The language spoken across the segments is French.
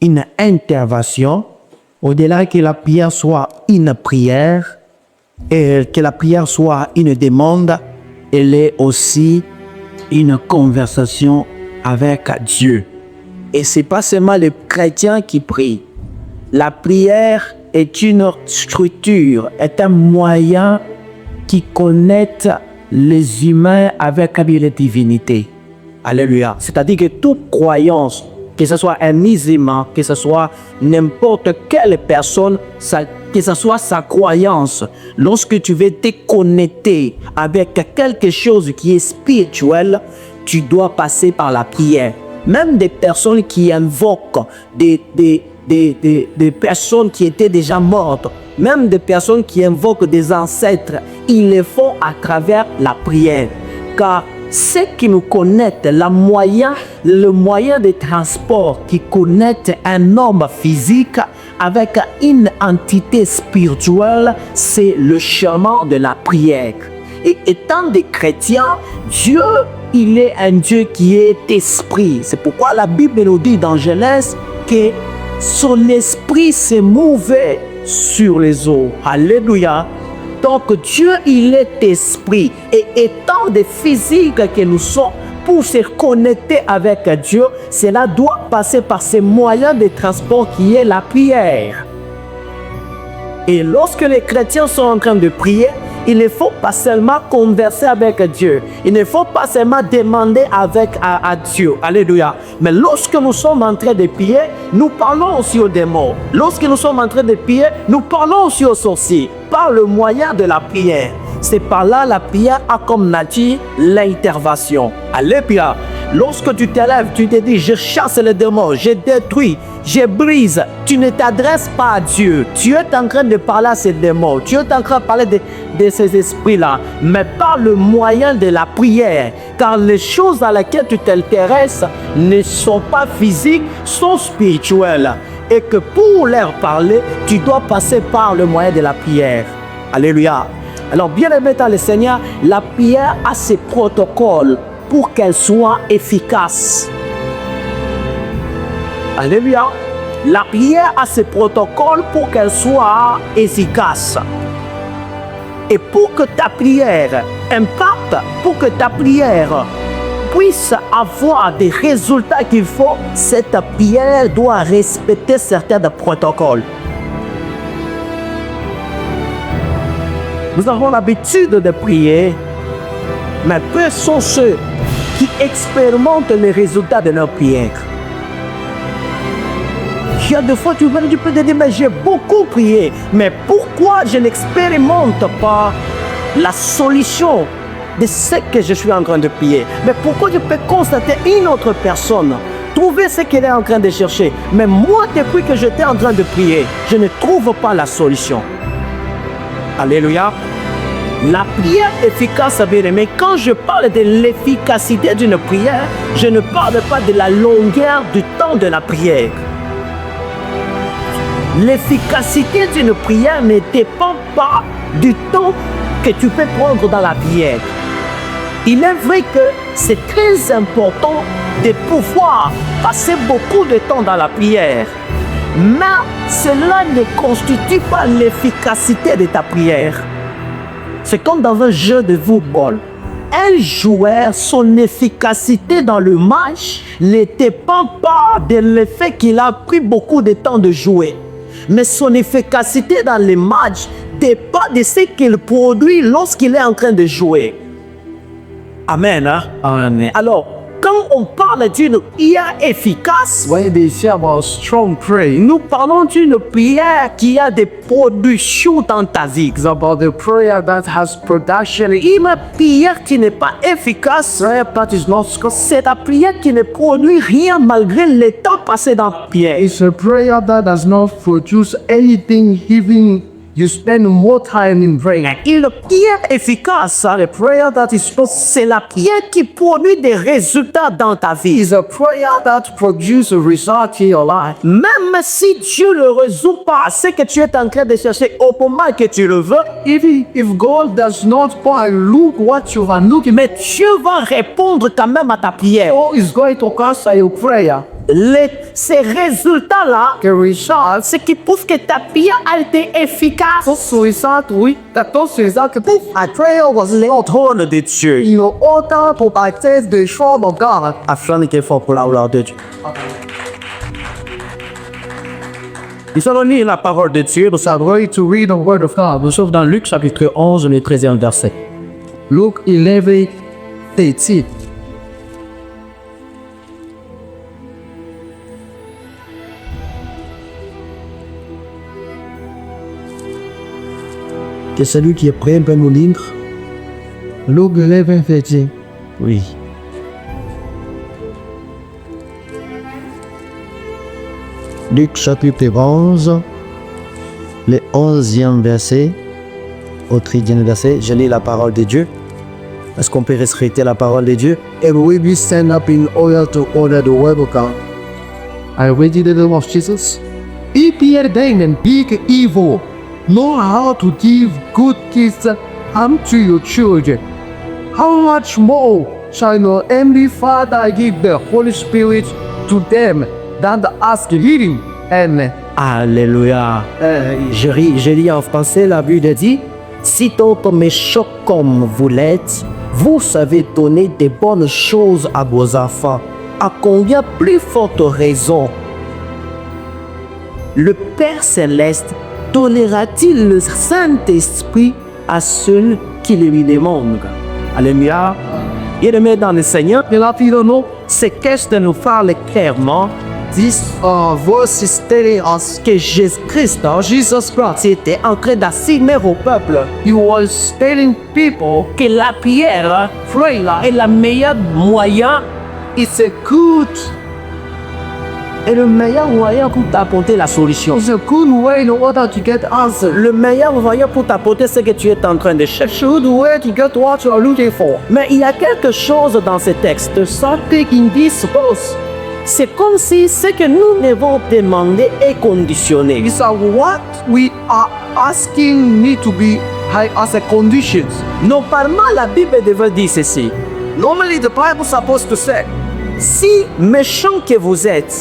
une intervention, au-delà que la prière soit une prière et que la prière soit une demande, elle est aussi une conversation avec Dieu. Et ce n'est pas seulement les chrétiens qui prient. La prière est une structure, est un moyen qui connecte les humains avec la divinité. Alléluia. C'est-à-dire que toute croyance, que ce soit un musulman, que ce soit n'importe quelle personne, que ce soit sa croyance, lorsque tu veux te connecter avec quelque chose qui est spirituel, tu dois passer par la prière. Même des personnes qui invoquent des personnes qui étaient déjà mortes, même des personnes qui invoquent des ancêtres, ils le font à travers la prière. Car ce qui nous connecte, le moyen de transport qui connecte un homme physique avec une entité spirituelle, c'est le chemin de la prière. Et étant des chrétiens, Dieu, il est un Dieu qui est esprit. C'est pourquoi la Bible nous dit dans Genèse que son esprit s'est mouvé sur les eaux. Alléluia. Donc Dieu, il est esprit. Et étant des physiques que nous sommes, pour se connecter avec Dieu, cela doit passer par ce moyen de transport qui est la prière. Et lorsque les chrétiens sont en train de prier, il ne faut pas seulement converser avec Dieu. Il ne faut pas seulement demander à Dieu. Alléluia. Mais lorsque nous sommes en train de prier, nous parlons aussi aux démons. Lorsque nous sommes en train de prier, nous parlons aussi aux sorciers. Par le moyen de la prière. C'est par là la prière a comme nature l'intervention. Alléluia. Lorsque tu te lèves, tu te dis, je chasse les démons, je détruis, je brise. Tu ne t'adresses pas à Dieu. Tu es en train de parler à ces démons. Tu es en train de parler de ces esprits-là. Mais par le moyen de la prière. Car les choses à laquelle tu t'intéresses ne sont pas physiques, sont spirituelles. Et que pour leur parler, tu dois passer par le moyen de la prière. Alléluia. Alors, bien aimé dans le Seigneur, la prière a ses protocoles pour qu'elle soit efficace. Alléluia. La prière a ses protocoles pour qu'elle soit efficace. Et pour que ta prière impacte, pour que ta prière puisse avoir des résultats qu'il faut, cette prière doit respecter certains protocoles. Nous avons l'habitude de prier, mais peu sont ceux qui expérimentent les résultats de leur prière. Il y a des fois, tu peux te dire, mais j'ai beaucoup prié, mais pourquoi je n'expérimente pas la solution de ce que je suis en train de prier? Mais pourquoi je peux constater une autre personne trouver ce qu'elle est en train de chercher, mais moi, depuis que j'étais en train de prier, je ne trouve pas la solution? Alléluia. La prière efficace, bien-aimé, quand je parle de l'efficacité d'une prière, je ne parle pas de la longueur du temps de la prière. L'efficacité d'une prière ne dépend pas du temps que tu peux prendre dans la prière. Il est vrai que c'est très important de pouvoir passer beaucoup de temps dans la prière. Mais cela ne constitue pas l'efficacité de ta prière. C'est comme dans un jeu de football. Un joueur, son efficacité dans le match ne dépend pas de l'effet qu'il a pris beaucoup de temps de jouer. Mais son efficacité dans les matchs dépend de ce qu'il produit lorsqu'il est en train de jouer. Amen. Hein? Amen. Alors, quand on parle d'une prière efficace, nous parlons d'une prière qui a des productions dans ta vie. It's about the prayer that has production. Une prière qui n'est pas efficace, c'est la prière qui ne produit rien malgré le temps passé dans la prière. It's a prayer that does not produce anything, even you spend more time in praying. Une prière efficace, c'est la prière qui produit des résultats dans ta vie. It's a prayer that produces a result in your life. Même si Dieu ne résout pas ce que tu es en train de chercher au moment que tu le veux, Even if God does not look what you are looking, mais Dieu va répondre quand même à ta prière. God is going to answer your prayer. Ces résultats-là, que Richard, ce qui prouve que ta prière a été efficace. prayer was led Au trône de Dieu. in order to access the throne of God. Afin qu'il faut pour la gloire de Dieu. Nous allons lire la parole de Dieu. So I'm going to read the word of God. Nous sommes dans Luc chapitre 11, le 13e verset. Luke 11:13. Que celui qui est prêt peut nous lire. Luke 11:13. Oui. Luc chapitre 11, le 11e verset au 13e verset, je lis la parole de Dieu. Est-ce qu'on peut respecter la parole de Dieu? And we be stand up in order to order the word of God. I read in the name of Jesus. If ye then and big evil, know how to give good gifts unto your children, how much more shall your heavenly Father give the Holy Spirit to them that ask him? Amen. Alléluia. Je lis en français, la Bible dit, si d'autres méchants comme vous l'êtes, vous savez donner des bonnes choses à vos enfants. À combien plus forte raison le Père Céleste donnera-t-il le Saint-Esprit à ceux qui lui demandent? Alléluia. Et le dans le Seigneur, ces textes nous parlent clairement. This verse is telling us que Jésus-Christ, Jesus Christ, était en train d'assigner au peuple. He was telling people Que la prière est le meilleur moyen, it's a good pour t'apporter la solution. It's a good way in order to get answers. Le meilleur moyen pour t'apporter ce que tu es en train de chercher. Good way to get what you are looking for. Mais il y a quelque chose dans ce texte. Something in this verse C'est comme si ce que nous devons demander est conditionné. is what we are asking need to be high as a conditions. Normalement, la Bible devait dire ceci. Normally the Bible supposed to say, Si méchant que vous êtes,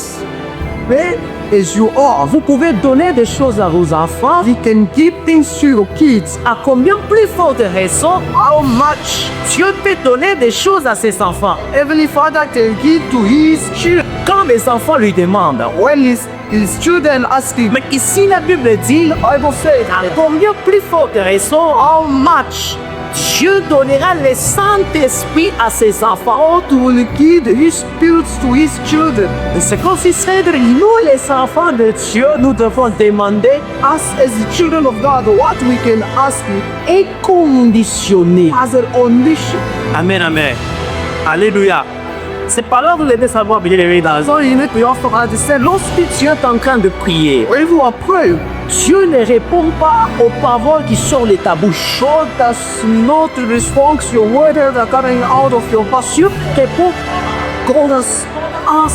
"Bad as you are, vous pouvez donner des choses à vos enfants, you can give things to your kids. à combien plus forte raison How much Dieu peut donner des choses à ses enfants Heavenly Father can give to his children quand les enfants lui demandent. when his children ask him. Mais ici, la Bible dit, Bible says, à combien plus forte raison how much Dieu donnera le Saint-Esprit à ses enfants. God will give his spirit to his children. C'est comme si c'est nous, les enfants de Dieu, nous devons demander Us as the children of God, what we can ask him et conditionner. as a condition. Amen, amen. Alléluia. C'est pas là que vous devez savoir, bien aimé, dans So you need to also understand, lorsque tu es en train de prier, when you are praying, Dieu ne répond pas aux paroles qui sortent de ta bouche. God does not respond to your words that are coming out of your mouth. Dieu répond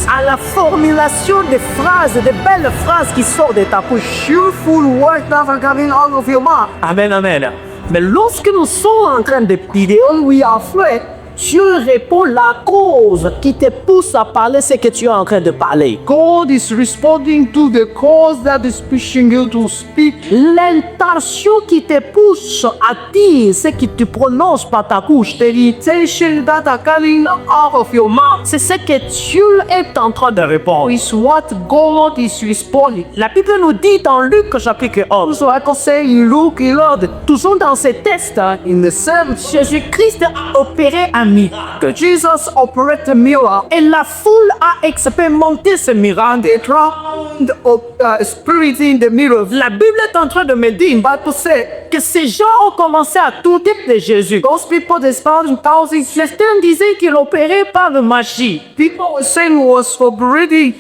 à la formulation des phrases, des belles phrases qui sortent de ta bouche. Cheerful words that are coming out of your mouth. Amen, amen. Mais lorsque nous sommes en train de prier, When we are afraid, Dieu répond la cause qui te pousse à parler ce que tu es en train de parler. God is responding to the cause that is pushing you to speak. L'intention qui te pousse à dire ce que tu prononces par ta bouche, The intention that are coming out of your mouth c'est ce que Dieu est en train de répondre. is what God is responding. La Bible nous dit dans Luc chapitre 11, So I can say in Luke 11, toujours dans ces textes, in the same Jésus-Christ a opéré un miracle. Jesus operated a miracle. Et la foule a expérimenté ce miracle. The drowned of spirit in the mirror. La Bible est en train de me dire Bible said, que ces gens ont commencé à douter de Jésus. those people they found thousands. Certains disaient qu'il opérait par la magie. People were saying it was for breathing.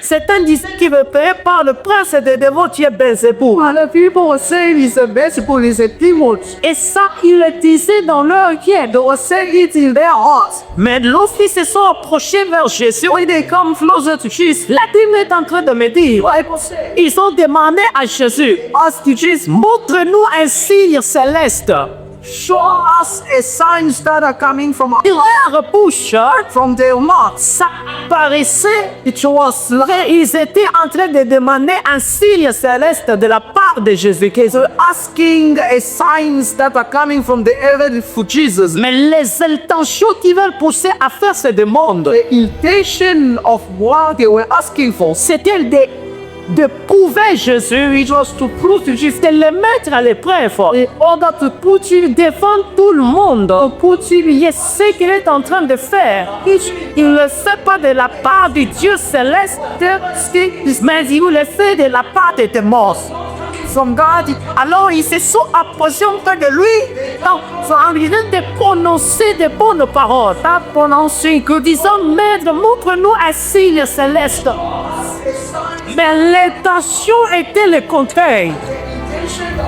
Certains disaient qu'il opérait par le prince des démons qui est Belzébuth. Other people were saying it's a vegetable, it's a demon. Et ça, ils le disaient dans leur cœur. They were saying it in their hearts. Mais lorsqu'ils se sont approchés vers Jésus, When they come closer to Jesus, la Bible est en train de me dire, Bible said, ils ont demandé à Jésus, ask you Jesus, montre-nous un signe céleste. show us a signs that are coming from leur bouche, from their mouth. Ça paraissait, it was like, ils étaient en train de demander un signe céleste de la part de Jésus-Christ. Asking a signs that are coming from the heaven for Jesus. Mais les intentions qui veulent pousser à faire ces demandes, the intention of what they were asking for, c'était de prouver Jésus, it was to prove to Jesus, de le mettre à l'épreuve, in order to put you devant tout le monde, to put you, ce qu'il est en train de faire. Il ne le fait pas de la part du Dieu céleste, mais il le fait de la part des démons. From God. Alors ils se sont approchés auprès de lui en train de prononcer de bonnes paroles, que disant, Maître, montre-nous un signe céleste. Mais l'intention était le contraire.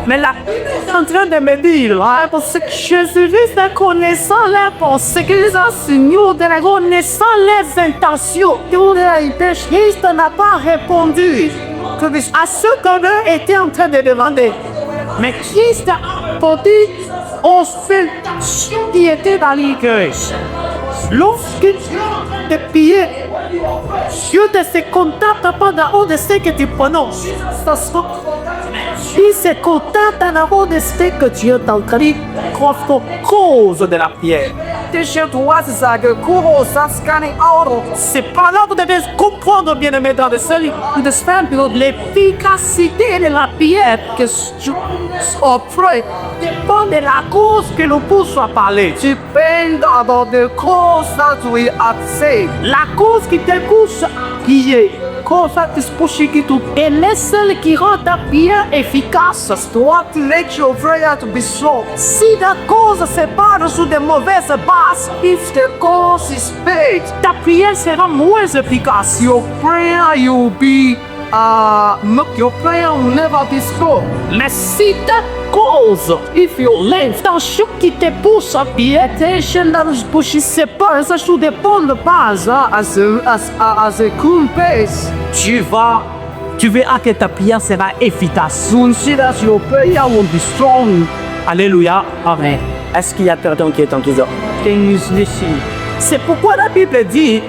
Mais là, il est en train de me dire, parce que Jésus-Christ, en connaissant leurs pensées, qu'ils enseignent, en connaissant leurs intentions, Christ n'a pas répondu à ce qu'eux étaient en train de demander. Mais Christ a répondu aux intentions qui étaient dans les cœurs. Lorsque Dieu te prie, Dieu ne se contente pas d'en de ce que tu prononces. Il se contente d'en de ce que Dieu t'a dit comme cause de la prière. C'est pas là que vous devez comprendre, bien-aimé, dans le seul l'efficacité de la prière que Dieu offre dépend de la cause que nous poussons à parler. Depend about the cause that we are saying. La cause qui te pousse à prier. Elle est celle qui rend ta prière efficace. What makes your prayer to be so? Si la cause se base sur de mauvaises bases, if the cause is bad, ta prière sera moins efficace. Your prayer will be your prayer will never be strong. Mais si ta cause, if your l'intention qui te pousse à prier, c'est pas ça sur des bonnes bases, as a cool pace, tu verras que ta prière sera efficace. Soon see that your prayer will be strong. Alléluia. Amen. Est-ce qu'il y a quelqu'un qui est enthousiaste? C'est pourquoi la Bible dit,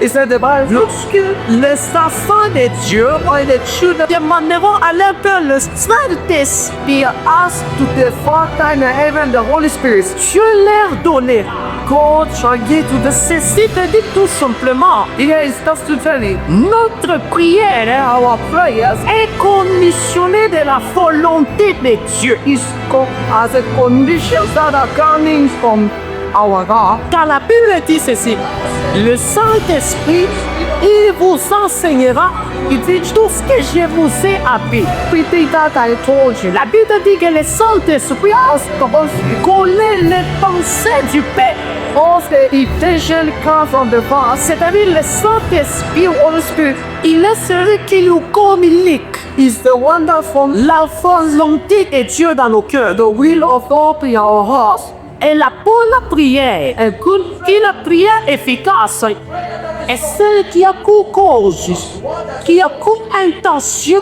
lorsque les enfants de Dieu demanderont à leur Père le Saint-Esprit, ask to the Father in heaven, the Holy Spirit, Dieu leur donnera. God shall give to the ceci te dit tout simplement, notre prière, our prayers, est conditionnée de la volonté de Dieu. Is as a condition that are coming from our God. Car la Bible dit ceci, le Saint-Esprit, il vous enseignera, il dit tout ce que je vous ai appris. La Bible dit que le Saint-Esprit connaît les pensées du Père. C'est-à-dire le Saint-Esprit, il est celui qui nous communique. Is the wonderful la volonté de Dieu dans nos cœurs. The will of God in our hearts. Et la bonne prière, la prière efficace, est celle qui a pour cause, qui a comme intention,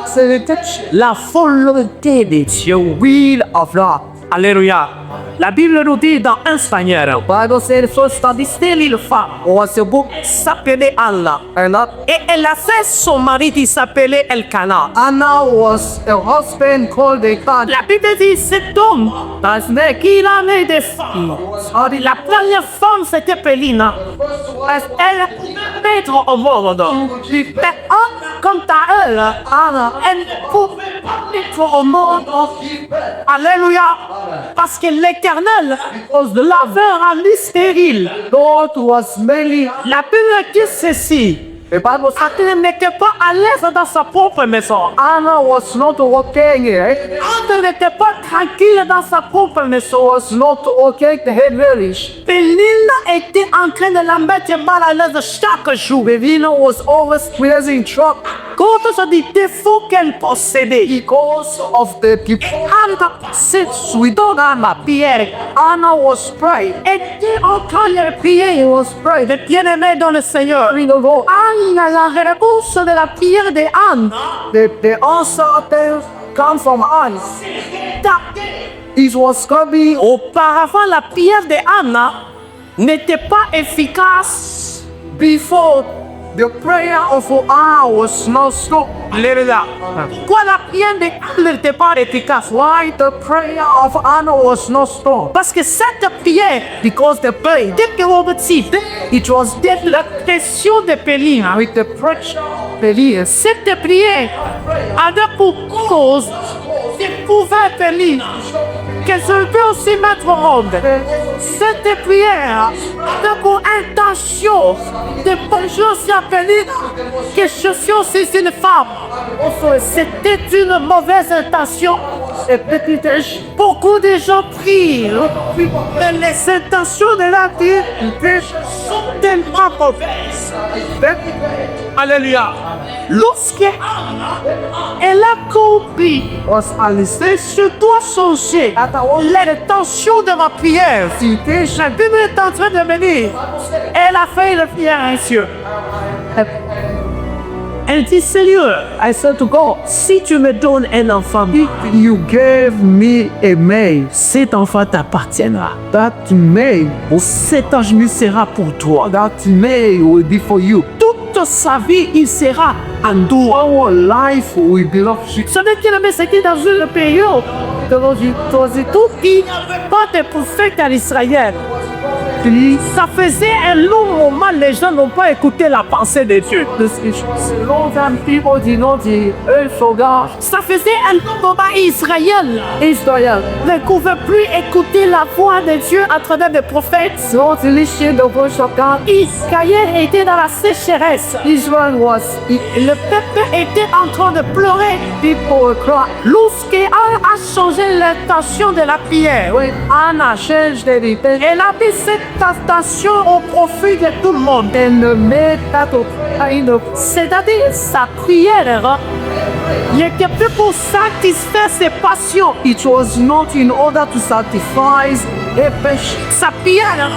la volonté de Dieu, will of God. Alléluia. La Bible nous dit dans 1 Samuel, s'appelait Anna. Et elle a fait son mari qui s'appelait Elkanah. Anna was a husband called Elkanah. La Bible dit cet homme, qu'il avait des femmes. La première femme c'était Pélina. Elle mettre au monde. Mais quant à elle, Anna, elle pouvait pas mettre au monde. Alléluia. Parce que l'Éternel l'avait rendu stérile. God was made. La Bible dit ceci. Elle n'était pas à l'aise dans sa propre maison. Anna was not working. Elle n'était pas tranquille dans sa propre maison. Was not working. Pélina était en train de la mettre mal à l'aise chaque jour. Pélina was always causing trouble. Cause des défauts qu'elle possédait. Because of the people. Anna s'est suivant dans la prière. Anna was praying. Elle était en train de prier. He was praying. Le bien-aimé dans le Seigneur. La réponse de la prière de Anne. The answer come from us. It was coming. Auparavant, la prière de Anna n'était pas efficace. Before the prayer of Anna was not so. Alléluia. Pourquoi la prière de Anna n'était pas efficace? Why the prayer of Anna was not strong? Parce que cette prière, because the prayer, dès que vous dites, it was la pression de Péline, avec the pressure Péline. Cette prière avait pour cause d'éprouver Péline, que je peux aussi mettre au monde. Cette prière avait pour intention de pencher sur Péline, que je suis aussi une femme. C'était une mauvaise intention. Beaucoup de gens prient, mais les intentions de la vie sont tellement mauvaises. Alléluia. Lorsque elle a compris, je dois changer l'intention de ma prière. La Bible est en train de me dire, elle a fait une prière à Dieu. Elle dit, Seigneur, I said to God, si tu me donnes un enfant, if you gave me a male, cet enfant t'appartiendra. That male, cet ange sera pour toi. That male will be for you. Toute sa vie, il sera en toi. Our life will belong to you. Ce n'est qu'il avait c'était dans une période tout qui n'avait pas de prophète en Israël. Ça faisait un long moment, les gens n'ont pas écouté la pensée de Dieu. Ça faisait un long moment, Israël ne pouvait plus écouter la voix de Dieu à travers des prophètes. Israël était dans la sécheresse. Le peuple était en train de pleurer. Lorsqu'Anne a changé l'intention de la prière, elle a mis cette tentation au profit de tout le monde. C'est-à-dire sa prière n'était plus pour satisfaire ses passions. It was not in order to satisfy sa prière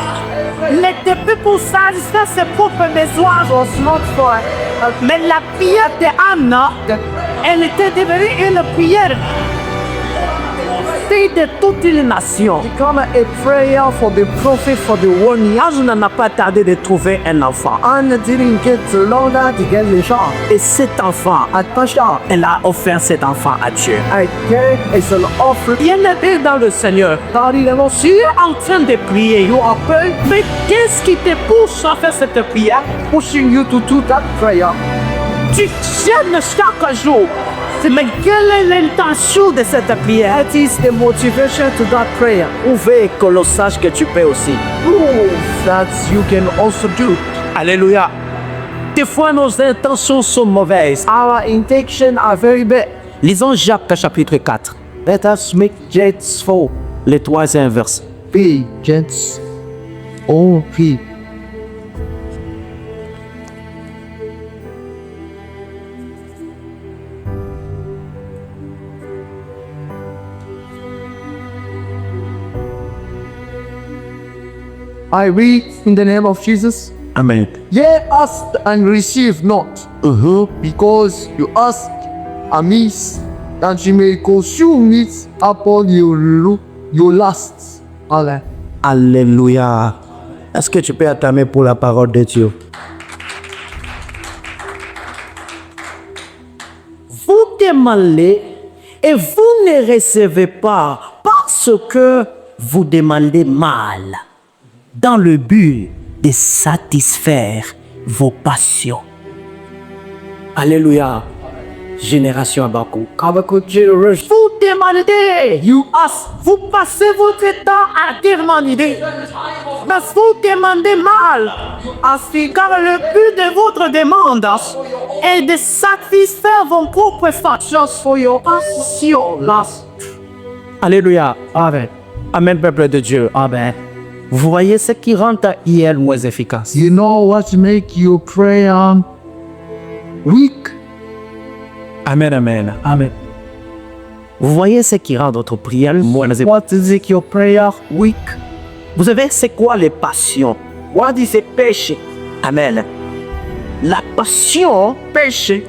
n'était plus pour satisfaire ses propres besoins. Mais la prière d'Anna, elle était devenue une prière de toute une nation. Become a prayer for the prophet for the one. Anna n'a pas tardé de trouver un enfant. Anna didn't get longer to get the child. Et cet enfant, elle a offert cet enfant à Dieu. Bien-aimé dans le Seigneur, tu es en train de prier. Mais qu'est-ce qui te pousse à faire cette prière? Pushing you to do that prayer. Tu gênes chaque jour. Mais quelle est l'intention de cette prière? That is the motivation to that prayer. Ouvre que l'on sache que tu peux aussi. Prove that you can also do. Alléluia. Des fois, nos intentions sont mauvaises. Our intentions are very bad. Lisons Jacques chapitre 4. Let us make James 4. Le troisième verset. P. James. O. P. I read in the name of Jesus. Amen. Ye ask and receive not, because you ask amiss, that you may consume it upon your lusts. Amen. Alléluia. Est-ce que tu peux acclamer pour la parole de Dieu? Vous demandez et vous ne recevez pas parce que vous demandez mal, dans le but de satisfaire vos passions. Alléluia. Génération Habakkuk. Vous demandez, you ask, vous passez votre temps à demander. Mais vous demandez mal, car le but de votre demande est de satisfaire vos propres passions for your passion. Alléluia. Amen. Amen, peuple de Dieu. Amen. Vous voyez ce qui rend ta prière moins efficace. You know what make your prayer weak? Amen, amen, amen. Vous voyez ce qui rend votre prière moins efficace. What is your prayer weak? Vous savez c'est quoi les passions? What is a péché? Amen. La passion, péché.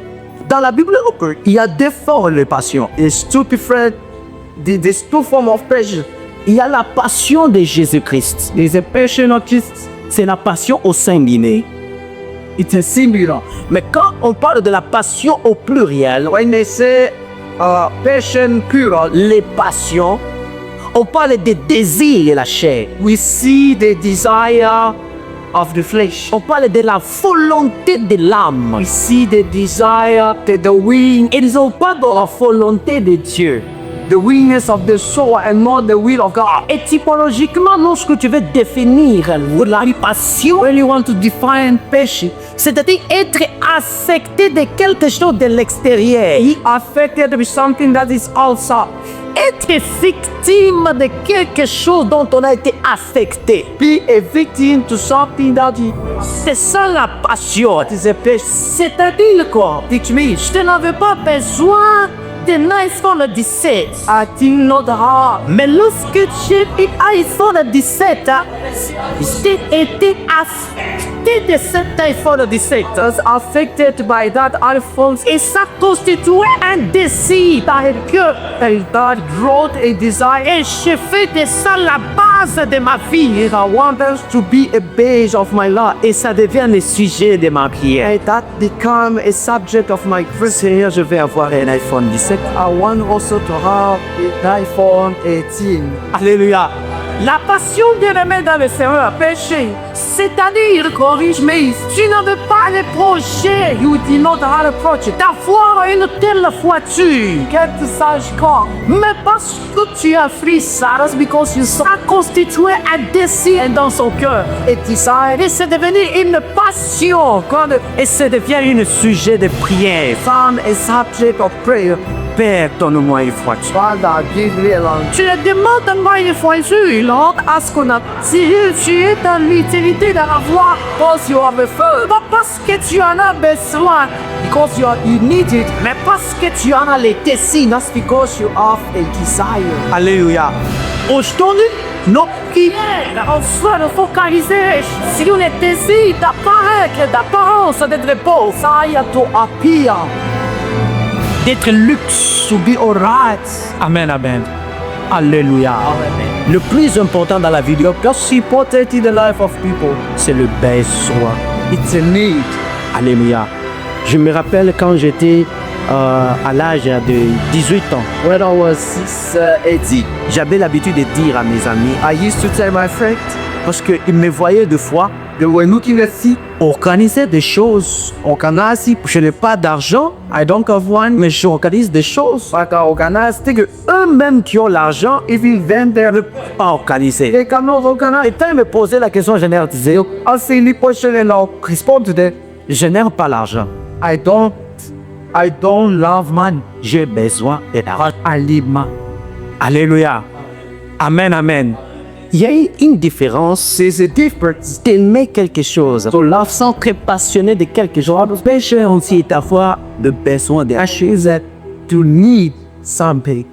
Dans la Bible, il y a deux formes de passion. There's two different, there's two forms of passion. Il y a la passion de Jésus-Christ. There's a passion of Jesus. C'est la passion au singulier. It's a singular. Mais quand on parle de la passion au pluriel, when they say passion plural, les passions, on parle des désirs de la chair. We see the desire of the flesh. On parle de la volonté de l'âme. We see the desire, the will. Ils n'ont pas de la volonté de Dieu. The willingness of the soul and not the will of God. Et typologiquement, lorsque tu veux définir la passion, when you want to define passion, c'est-à-dire être affecté de quelque chose de l'extérieur. Be affected by something that is outside. Être victime de quelque chose dont on a été affecté. Be a victim to something that is. C'est ça la passion. C'est-à-dire quoi? Teach me. Je n'avais pas besoin d'un iPhone 17. I did not have. Mais lorsque j'ai eu iPhone 17, j'ai été affecté de cet iPhone 17. I was affected by that iPhone. Et ça constituait un désir dans le cœur. And that brought a desire. Et j'ai fait de ça la base de ma vie. I want us to be a base of my life. Et ça devient le sujet de ma prière. And that become a subject of my prayer. Seigneur, je vais avoir un iPhone 17. I want also to have an iPhone 18. Alléluia. La passion bien-aimée dans le Seigneur, péché, c'est-à-dire, corrige-moi, tu n'avais pas le projet, you did not have a project, d'avoir une telle voiture, quelque sage corps, mais parce que tu as pris ça, because you saw, a constitué un désir dans son cœur, et desire, et c'est devenu une passion, et ça devient un sujet de prière, from a subject of prayer. Père, donne-moi une voiture. Father, give me a land. Tu le demandes à moi une voiture, Lord, ask qu'on a. Si tu es dans l'utilité de la voie, because you have a feu. Pas parce que tu en as besoin, because you need it, mais parce que tu en as les désirs, not because you have a desire. Alléluia. Aujourd'hui, nos prières, on soit focalisés sur les désirs d'apparaître, d'apparence, d'être beau. Ça y a tout à pire. D'être luxe, to be alright. Amen, amen. Alléluia. Amen. Le plus important dans la vie, the most important in the life of people, c'est le besoin. It's a need. Alléluia. Je me rappelle quand j'étais à l'âge de 18 ans. When I was 18, j'avais l'habitude de dire à mes amis, I used to tell my friends, parce qu'ils me voyaient deux fois, they were looking at me, organiser des choses. Organiser, je n'ai pas d'argent, I don't have one, mais j'organise des choses. Like I organize, c'est que eux-mêmes qui ont l'argent, ils vivent ne pas organiser. Et quand on organise, et quand ils me posaient la question, je leur disais, assez les prochaines leur répondre, je n'aime pas l'argent. I don't love money. J'ai besoin d'argent. Alléluia. Amen, amen. Il y a une différence, c'est a difference d'aimer quelque chose. So love sans très passionné de quelque chose. Péché aussi est à fois le besoin d'acheter, to need something.